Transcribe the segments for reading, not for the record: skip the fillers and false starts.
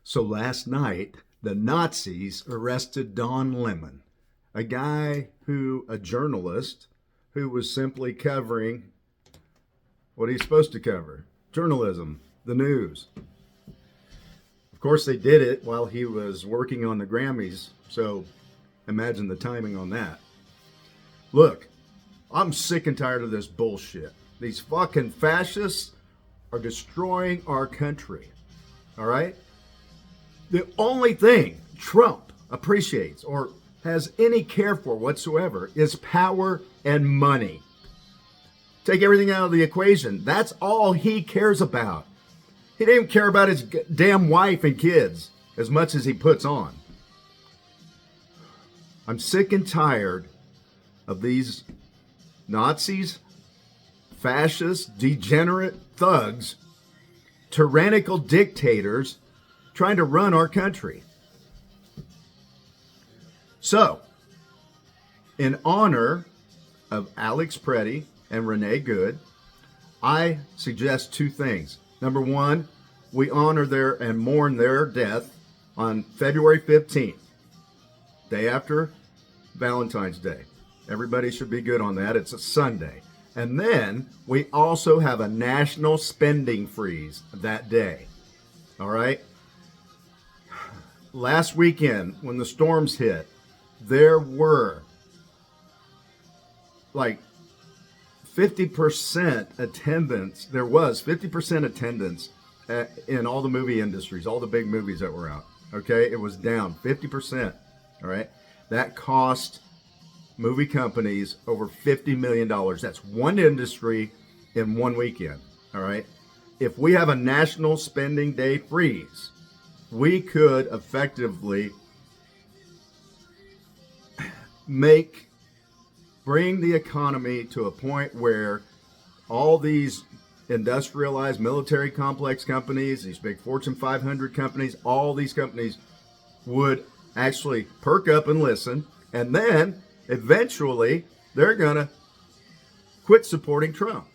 So last night, the Nazis arrested Don Lemon, a journalist who was simply covering what he's supposed to cover: journalism, the news. Of course, they did it while he was working on the Grammys, so imagine the timing on that. Look, I'm sick and tired of this bullshit. These fucking fascists are destroying our country. All right? The only thing Trump appreciates or has any care for whatsoever is power and money. Take everything out of the equation. That's all he cares about. He doesn't even care about his damn wife and kids as much as he puts on. I'm sick and tired of these Nazis, fascists, degenerate thugs, tyrannical dictators trying to run our country. So, in honor of Alex Preddy and Renee Good, I suggest two things. Number one, we honor their and mourn their death on February 15th, day after Valentine's Day. Everybody should be good on that. It's a Sunday. And then we also have a national spending freeze that day. All right? Last weekend, when the storms hit, there were like 50% attendance. There was 50% attendance in all the movie industries, all the big movies that were out. Okay? It was down 50%. All right? That cost movie companies over $50 million. That's one industry in one weekend. All right? If we have a national spending day freeze, we could effectively bring the economy to a point where all these industrialized military complex companies, these big Fortune 500 companies, all these companies would actually perk up and listen, and then eventually they're going to quit supporting Trump,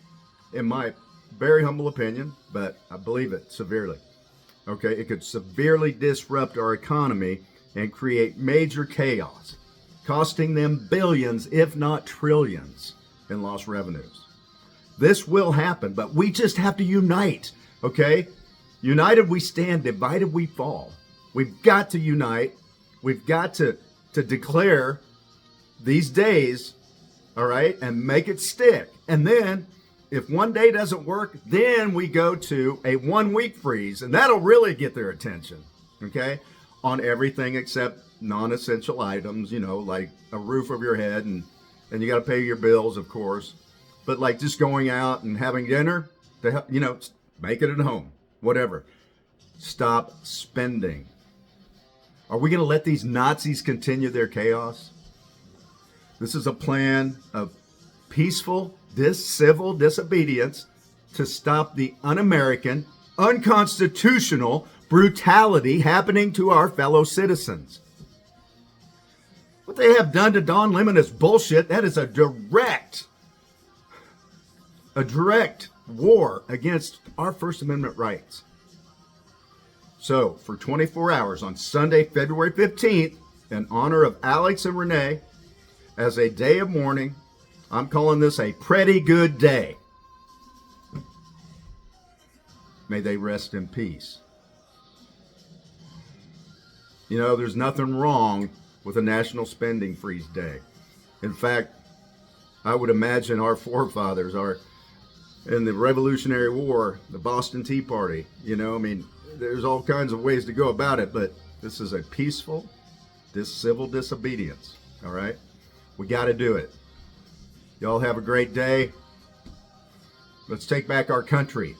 in my very humble opinion, but I believe it severely. Okay, it could severely disrupt our economy and create major chaos, costing them billions, if not trillions, in lost revenues. This will happen, but we just have to unite, okay? United we stand, divided we fall. We've got to unite. We've got to declare these days, all right, and make it stick. And then, if one day doesn't work, then we go to a 1 week freeze, and that'll really get their attention, okay, on everything except non-essential items, like a roof over your head, and you got to pay your bills, of course. But like just going out and having dinner, make it at home, whatever. Stop spending. Are we going to let these Nazis continue their chaos? This is a plan of peaceful, civil disobedience to stop the un-American, unconstitutional brutality happening to our fellow citizens. What they have done to Don Lemon is bullshit. That is a direct war against our First Amendment rights. So, for 24 hours on Sunday, February 15th, in honor of Alex and Renee, as a day of mourning, I'm calling this a pretty good day. May they rest in peace. There's nothing wrong with a national spending freeze day. In fact, I would imagine our forefathers in the Revolutionary War, the Boston Tea Party, there's all kinds of ways to go about it, but this is a peaceful, civil disobedience, all right? We got to do it. Y'all have a great day. Let's take back our country.